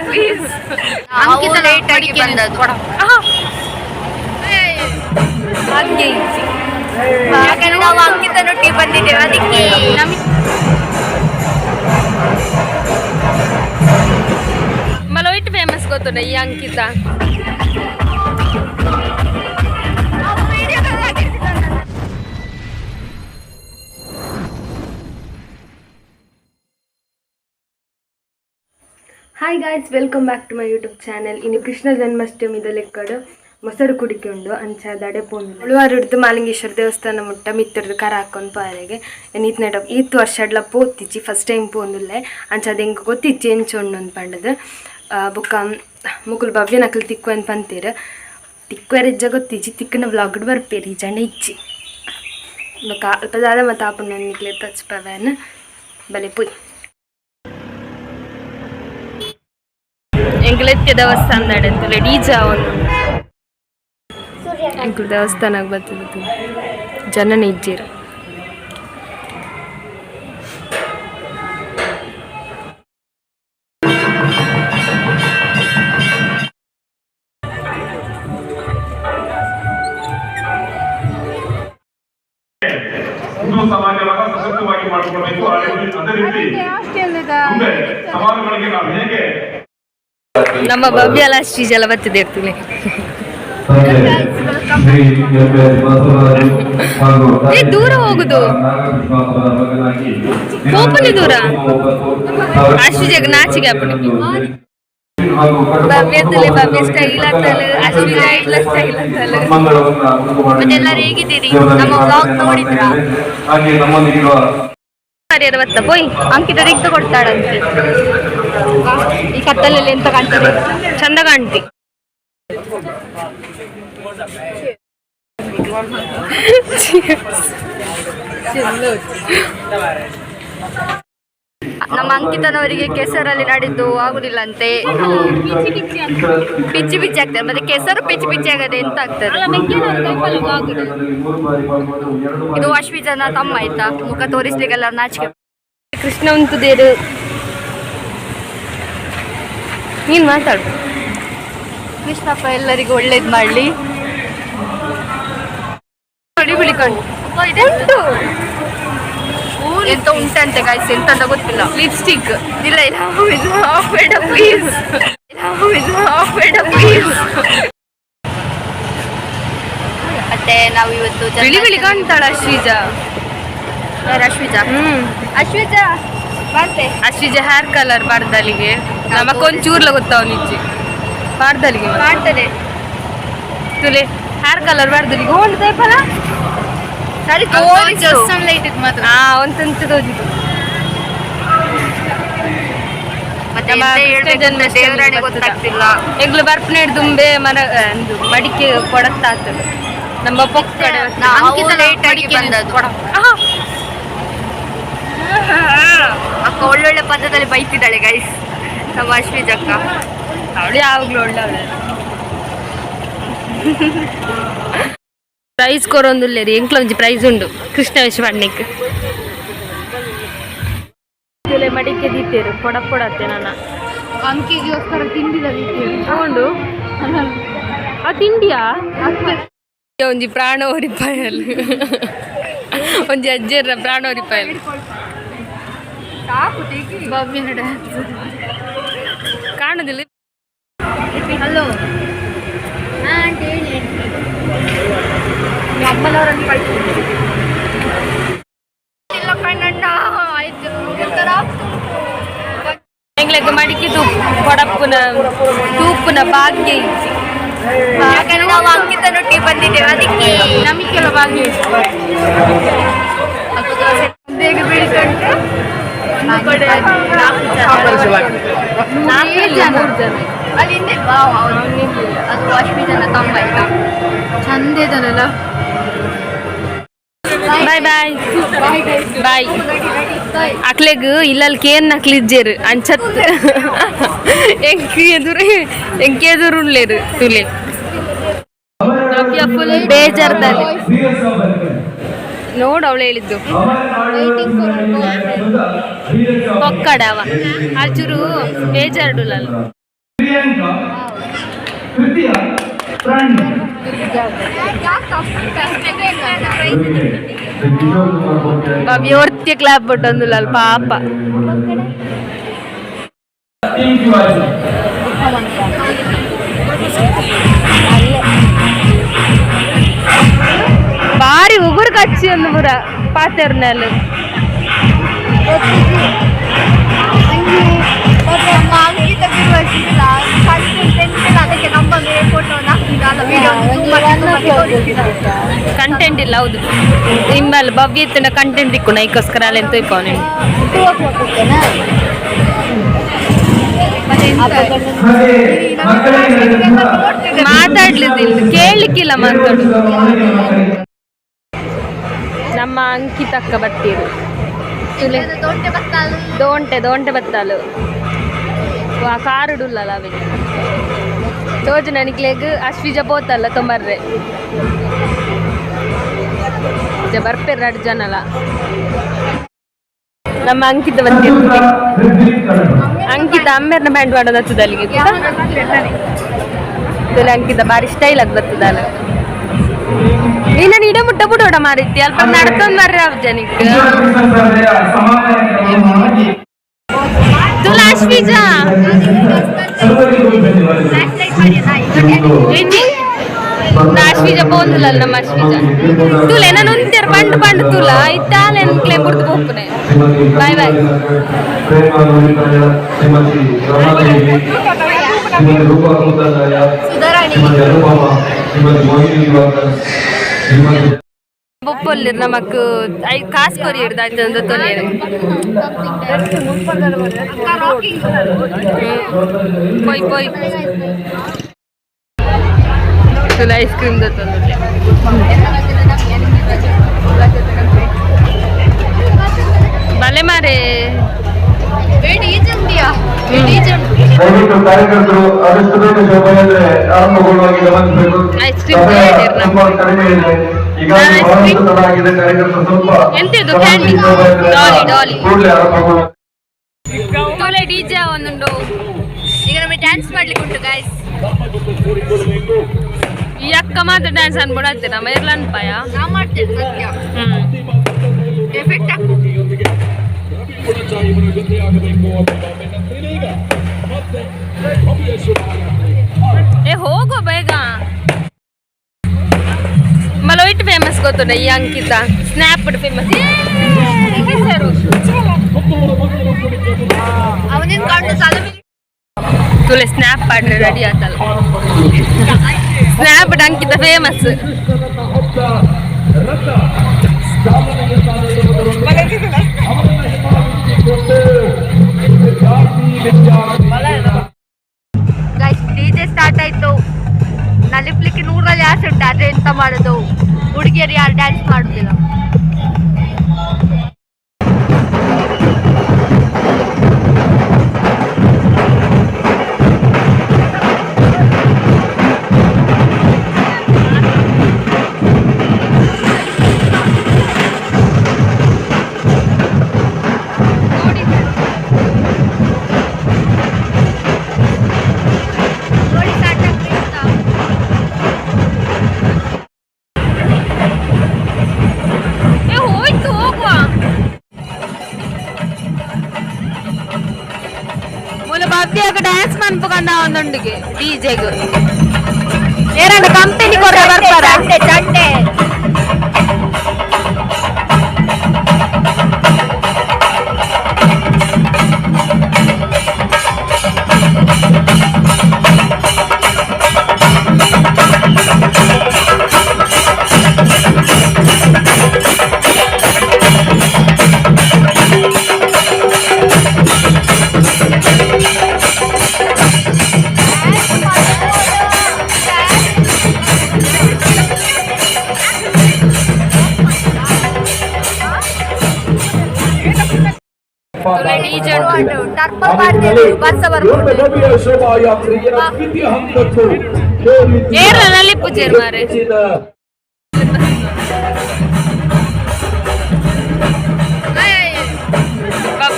Please. Ankita late ಆಗಿ ಬಂದದ್ದು ಹಾಗೆ ಯಾಕಂದ್ರೆ ನಾವು ಅಂಕಿತನೊಟ್ಟಿಗೆ ಬಂದಿದ್ದೇವೆ ಅದಕ್ಕೆ ಮಲೋಯಿಟ್ ಫೇಮಸ್ ಗೊತ್ತುಂಟ ಈ Ankita. Hi guys, welcome back to my YouTube channel. ಇನ್ನು ಕೃಷ್ಣ ಜನ್ಮಾಷ್ಟಮಿ ಲೆಕ್ಕಡು ಮೊಸರು ಕುಡಿಕೆ ಉಂಡು ಅಂಚದಡೆ ಪೋಂಡು ಉಳುವಾರು ಹಿಡ್ದು ಮಾಲಿಂಗೇಶ್ವರ ದೇವಸ್ಥಾನ ಮುಟ್ಟ ಮಿತ್ತರದು ಕರ ಹಾಕೊಂಡು ಪಾರೆಗೆ ಈತ್ ವರ್ಷ ಅಡ್ಲ ಪೋತಿಚ್ಚಿ ಫಸ್ಟ್ ಟೈಮ್ ಪೋಂದುಲ್ಲೆ ಅಂಚದ ಹೆಂಗೆ ಗೊತ್ತಿಚ್ಚಿ ಎಂಚೊಂಡು ಅಂತ ಪಂಡದು ಬುಕ್ಕ ಮುಗುಲು ಭವ್ಯ ನಕಲು ತಿಕ್ಕು ಅಂತ ಪಂತೀರು ತಿಕ್ವರೆಜ್ಜ ಗೊತ್ತಿಚ್ಚಿ ತಿಕ್ಕನ ವ್ಲಾಗ್ಡ್ ಬರ್ಪೇರಿ ಜನ ಇಚ್ಚಿ ಬುಕ್ಕ ಅಲ್ಪ ದಾದ ಮತ್ತು ಆಪಣ್ಣ ನಿಕ್ಲೆ ತಚ್ಪವೇನು ಬಲೆ ಪುಯ್ ಎಂಗ್ಲೆತ್ಯ ದೇವಸ್ಥಾನ ನಡೆಯುತ್ತಲ್ಲ ಡೀಜಾ ಒಂದು ಎಂಕ್ಲು ದೇವಸ್ಥಾನಕ್ಕೆ ಬರ್ತದೆ ಜನನ ಇಜ್ಜಿರು. ಸಮಾಜವನ್ನು ಸಶಕ್ತವಾಗಿ ಮಾಡಿಕೊಳ್ಳಬೇಕು. ಅದೇ ರೀತಿ ಸಮಾಜಗಳಿಗೆ ನಾವು ಹೇಗೆ ನಮ್ಮ ಭವ್ಯ ಲಾಸ್ಟೀಜ್ ಎಲ್ಲ ಬರ್ತಿದೆ ಇರ್ತೀನಿ ದೂರ ಹೋಗುದು ಹೋಪನಿ ದೂರ ಅಶ್ವಿಜಾಗ ನಾಚಿಗೆ ಹಾಪಣಿ ಭವ್ಯದಲ್ಲಿ ಭವ್ಯ ಸ್ಟೈಲ್ ಆಗ್ತಲ್ಲ ಅಶ್ವಿಜ ಇಲ್ಲ ಸ್ಟೈಲ್ ಆಗ್ತಲ್ಲ. ಮತ್ತೆ ಎಲ್ಲರೂ ಹೇಗಿದ್ದೀರಿ? ನಮ್ಮ ವ್ಲಾಗ್ ನೋಡಿದ್ರ ಬತ್ತ ಪೋಯ್ ಅಂಕಿತ ರಿಕ್ತ ಕೊಡ್ತಾಳಂತೆ ಈ ಕತ್ತಲಲ್ಲಿ ಎಂತ ಕಾಣ್ತದೆ ಚಂದ ಕಾಣ್ತಿ. ನಮ್ಮ ಅಂಕಿತನವರಿಗೆ ಕೆಸರಲ್ಲಿ ನಡೆದು ಆಗುದಿಲ್ಲ ಅಂತೆ, ಪಿಚ್ಚಿ ಪಿಚ್ಚಿ ಆಗ್ತದೆ. ಮತ್ತೆ ಕೆಸರು ಪಿಚ್ಚಿ ಪಿಚ್ಚಿ ಆಗದೆ ಎಂತ ಆಗ್ತದೆ. ಇದು ಅಶ್ವಿಜನ ತಮ್ಮ ಆಯ್ತಾ, ಮುಖ ತೋರಿಸ್ಲಿಕ್ಕೆಲ್ಲ ನಾಚಿಕೆ. ಕೃಷ್ಣ ಉಂಟುದೇರು ನೀನ್ ಮಾತಾಡು. ಕೃಷ್ಣಪ್ಪ ಎಲ್ಲರಿಗೂ ಒಳ್ಳೇದ್ ಮಾಡ್ಲಿ. ಬಿಳಿಕೊಂಡು ಉಂಟು ಎಂತ ಉಂಟಂತೆ ಗಾಯ್ಸ್, ಎಂತ ಅಂತ ಗೊತ್ತಿಲ್ಲ. ಲಿಪ್ಸ್ಟಿಕ್ ಇಲ್ಲ ಇಲ್ಲ ಬೇಡ ಪ್ಲೀಸ್, ಬೇಡ ಪ್ಲೀಸ್. ಮತ್ತೆ ನಾವು ಇವತ್ತು ಬಿಳಿ ಬಿಳಿ ಕಾಣ್ತಾಳ ಅಶ್ವಿಜ. ಯಾರು ಅಶ್ವಿಜ? ಅಶ್ವಿಜ ಬರ್ತೆ. ಅಶ್ವಿಜ ಹೇರ್ ಕಲರ್ ಬಾರ್ದಲಿಗೆ ನಮಕೊಂಚೂರ್ಲ ಗೊತ್ತಾವ ನಿಜ್ಜಿ ಬಾರ್ದಲಿಗೆ ಮಾಡ್ತದೆ ತುಲೆ ಹೇರ್ ಕಲರ್ ಬಾರ್ದಲಿಗೆ ಹೋಂಡ್ ತೈಪಲ್ಲ ಸರಿ ತೋರಿಸು ಮಾತ್ರ ಒಂತಂತ ತೋರಿಸಿತು. ಮತ್ತೆ ಗೊತ್ತಾಗ್ತಿಲ್ಲ ಎಗ್ಲು ಬರ್ಪನೆ ದುಂಬೆ ಮರ ಮಡಿಕೆ ಕೊಡತ್ತಾಗ್ತದೆ. ನಮ್ಮ ಪೊಕ್ಕಡ ಲೇಟ್ ಆಗಿ ಬಂದದ್ದು ಅಕ್ಕ ಒಳ್ಳೊಳ್ಳೆ ಪದದಲ್ಲಿ ಬೈತಿದ್ದಾಳೆ ಗೈಸ್ ನಮ್ಮ ಅಶ್ವಿಜಕ್ಕ. ಅವಳು ಯಾವಾಗ್ಲೂ ಒಳ್ಳೆ ಪ್ರೈಸ್ ಕೊರೊಂದುಲ್ಲೆ ರೀ ಎಂಕ್ಲ ಒಂಜಿ ಪ್ರೈಸ್ ಉಂಡು ಕೃಷ್ಣ ವಿಶ್ವಣ್ಣಕ್ಕೆ ಮಡಿಕೆ ದೀತೇರು ಕೊಡತ್ತೆ ನನ್ನ ಅಂಕಿಗೋಸ್ಕರ ತಿಂಡಿದ ದೀತೇರು ತಗೊಂಡು ಆ ತಿಂಡಿಯಾ ಒಂಜಿ ಪ್ರಾಣ ಒರಿಪಾಯಲ್ ಒಂಜಿ ಅಜ್ಜರ ಪ್ರಾಣ ಒರಿಪಾಯಲ್ ಭವ್ಯನ ಡ್ಯಾನ್ಸ್ ಕಾಣುದಿಲ್ಲ. ಹಲೋ ಅಮ್ಮನವರನ್ನು ಕಳ್ಸಿಲ್ಲ ಕಣ್ಣಣ್ಣ ಆಯ್ತು ಎಂಗ್ಲೆಗ್ ಮಡಿಕೆ ಕೊಡಪ್ಪನ ತೂಪುನ ಭಾಗ್ಯ ಇತ್ತು. ಯಾಕಂದ್ರೆ ನಾವು ಅಂಕಿತನೊಟ್ಟಿಗೆ ಬಂದಿದ್ದೇವೆ ಅದಕ್ಕೆ ನಮಗೆಲ್ಲ ಭಾಗ್ಯ ಇತ್ತು. ಬೇಗ ಬೀಳ್ಕೊಂಡು ಅಲ್ಲಿ ಅದು ಅಶ್ವಿಜನ ತಮ್ಮ ಆಯ್ತಾ ಚಂದ ಇದನಲ್ಲ. ಬಾಯ್ ಬಾಯ್ ಬಾಯ್ ಅಕ್ಲೆಗ್ ಇಲ್ಲಲ್ಲಿ ಕೇನ್ ನಕ್ಲಿಜ್ಜೇರು ಅಂಚತ್ ಎಂಕೆದುರು ಉಳ್ಳೆರು ತುಲೆ ಫುಲ್ ಬೇಜಾರ್ದಲ್ಲಿ ನೋಡು ಅವಳು ಹೇಳಿದ್ದು ಪೊಕ್ಕಡವ ಅಚೂರು ಬೇಜಾರುಲ್ಲ ಬಾಬಿ ಹೊರ್ತಿ ಕ್ಲಾಪ್ ಬಿಟ್ಟೊಂದಿಲ್ಲ ಅಲ್ಲ ಪಾಪ ಬಾರಿ ಉಗುರು ಕಚ್ಚಿ ಒಂದು ಪುರ ಪಾತೆರ್ನಲ್ಲಿ ಕಂಟೆಂಟ್ ಇಲ್ಲ ಹೌದು ನಿಮ್ಮಲ್ಲಿ ಭವ್ಯ ಇತ್ತಿನ ಕಂಟೆಂಟ್ ಇಕ್ಕು ನೈಕೋಸ್ಕರ ಅಲ್ಲಿ ಎಂತ ಇಪ್ಪ ನೀನು ಮಾತಾಡ್ಲಿದ್ದಿಲ್ಲ ಕೇಳಲಿಕ್ಕಿಲ್ಲ ಮಾತಾಡು ನಮ್ಮ ಅಂಕಿತ ಅಕ್ಕ ಬರ್ತೀರು ದೋಂಟೆ ಬತ್ತಾಲು ಕಾರುಡುಲ್ಲ ಅವೇ ತೋಜು ನನಗ್ಲೆಗ್ ಅಶ್ವಿಜ ಪೋತಲ್ಲ ತೊಂಬರ್ರೆ ಬರ್ಪೇರು 2 ಜನಲ್ಲ ನಮ್ಮ ಅಂಕಿತ ಬಂದಿರ್ತೀವಿ ಅಂಕಿತ ಅಮ್ಮೆರ್ನ ಬ್ಯಾಂಡ್ ಮಾಡೋದು ಹತ್ತದ ಅಲ್ಲಿಗೆ ಅಂಕಿತ ಬಾರಿ ಸ್ಟೈಲ್ ಆಗಿ ಬರ್ತದಲ್ಲ ನೀನು ಇಡ ಮುಟ್ಟ ಬಿಡೋಡ ಮಾರಿತಿ ಅಲ್ಪ ನಡ್ಕೊಂಡ್ ಬರ್ರಿ ಅವ್ ಜನಿಕ್ ತುಲ ಅಶ್ವಿಜ ಅಶ್ವಿಜ ಪೋಂದುಲ್ಲ ನಮ್ಮ ಅಶ್ವಿಜ ತುಲ ನಾನು ಉಂತಿರ್ ಪಂಡು ತುಲ ಇತ್ತಾಲೆ ಕ್ಲೇ ಬಿಡ್ದು ಹೋಗ್ತಾನೆ ಬಾಯ್ ಬಾಯ್ ಬೊಪ್ಪಲ್ಲಿ ನಮಕ್ ಕಾಸು ಕೊರಿ ಹಿಡ್ದಾಯ್ತು ಅಂತ ತೊಲೆಯರು ಪೊಯ್ ಪೊಯ್ ತುಲ ಐಸ್ ಕ್ರೀಮ್ ತಂದು ಬಲೆ ಮಾರೆ ದಯವಿಟ್ಟು ಕಾರ್ಯಕರ್ತರು ಆದಷ್ಟು ಬೇಗ ಶೋಭಾಯಾತ್ರೆ ಆರಂಭಗೊಳ್ಳುವಾಗಿ ಗಮನಿಸಬೇಕು. ಕಡಿಮೆ ಇದೆ ಈಗಾಗಲೇ ಬಹಳಷ್ಟು ತಡ ಆಗಿದೆ. ಕಾರ್ಯಕರ್ತರು ಸ್ವಲ್ಪ ಕೂಡಲೇ ಆರಂಭಗೊಳ್ಳುವ ಡಿಜೆ ಒಂದುಂಡು ಈಗ ನಮಗೆ ಡ್ಯಾನ್ಸ್ ಮಾಡ್ಲಿಕ್ಕೆ ಉಂಟು ಗಾಯ್ಸ್. ಈ ಅಕ್ಕ ಮಾತ್ರ ಡ್ಯಾನ್ಸ್ ಅನ್ಬಿಡತ್ತೆ ನಮ್ಮ ಇರ್ಲನ್ ಪಾಯ ಎಫೆಕ್ಟ್ ಏ ಹೋಗೋ ಬೇಗ ಮಲೋಯಿಟ್ ಫೇಮಸ್ ಗೊತ್ತುಂಟ ಈ ಅಂಕಿತ ಸ್ನ್ಯಾಪ್ ಫೇಮಸ್ ತುಲೆ ಸ್ನ್ಯಾಪ್ ಮಾಡ್ರೆ ರೆಡಿ ಆತಲ್ಲ ಸ್ನ್ಯಾಪ್ ಅಂಕಿತ ಫೇಮಸ್ ಡಿಜೆ ಸ್ಟಾರ್ಟ್ ಆಯ್ತು. ನಲಿಪ್ಲಿಕ್ಕೆ 100ರಲ್ಲಿ ಆಸೆ ಉಂಟು ಆದ್ರೆ ಎಂತ ಮಾಡೋದು, ಹುಡುಗಿಯರು ಯಾರು ಡ್ಯಾನ್ಸ್ ಮಾಡುದಿಲ್ಲ. ಡ್ಯಾನ್ಸ್ ಮನ್ಪುಕೊಂಡ ಒಂದೊಂದಿಗೆ ಡಿಜೆಗೆ ಏರಂಡ ಕಂಪನಿ ಕೊಡ್ರೆ ಬರ್ತಾರ ಚಂಡೆ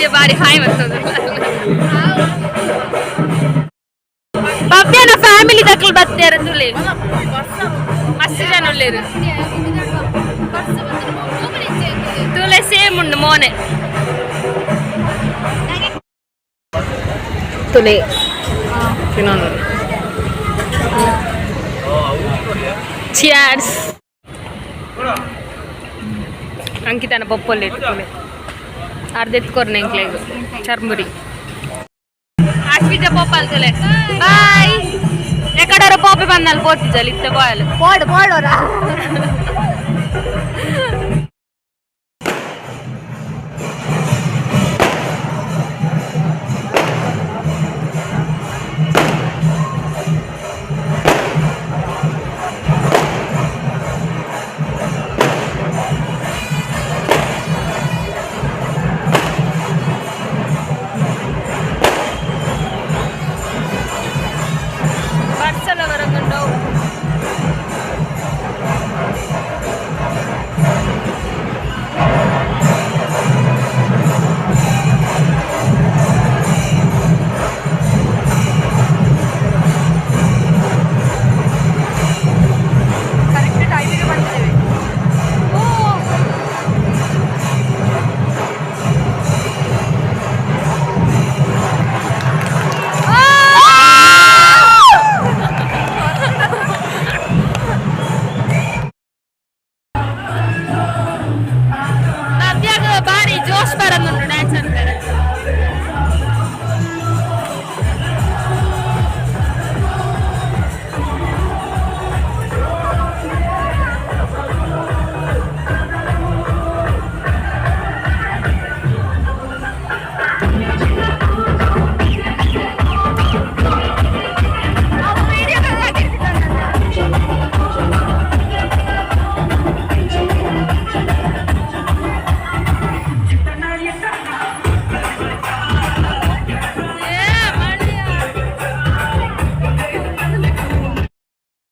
ಭವ್ಯ ಬಾರಿ ಹಾಯ್ ಬರ್ತದೆ ಭವ್ಯನ ಫ್ಯಾಮಿಲಿ ದಕ್ಕಲು ಬರ್ತಾರೆ ತುಳಿ ಮಸ್ತ್ ಜನ ಉಳ್ಳೇರು ತುಳೆ ಸೇಮ್ ಉಂಡು ಮೋನೆ ತುಳೆ ಚಿಯರ್ಸ್ ಅಂಕಿತನ ಪಪ್ಪಲ್ಲಿ ತುಳೆ ಅರ್ಧ ಎತ್ಕೊರ್ನೆ ಇಂಕ್ಲೆಗು ಚರ್ಮುರಿ ಅಶ್ವಿಜ ಪೋಪಲ್ ತುಲೆ ಬಾಯ್ ఎక్కడారో పోపి పందాలు పోతి జలిస్తే పోయాలి పోడోరా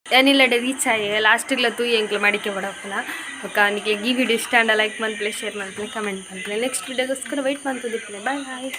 ಏನಿಲ್ಲಡೆ ರೀಚ್ ಆಗಿ ಲಾಸ್ಟಿಗ್ಲ ತೂಯಿ ಎಂಕ್ಲು ಮಡಿಕೆ ಬಡಪ್ಪನ ನಿಮಗೆ ಈ ವಿಡಿಯೋ ಇಷ್ಟ ಅಂಡ ಲೈಕ್ ಮಾಡ್ತಲೇ ಶೇರ್ ಮಾಡ್ತಲೇ ಕಮೆಂಟ್ ಮಾಡ್ತಲೇ ನೆಕ್ಸ್ಟ್ ವಿಡಿಯೋಗೋಸ್ಕರ ವೆಯ್ಟ್ ಮಾಡ್ತಿದ್ದೆ ಬಾಯ್ ಬಾಯ್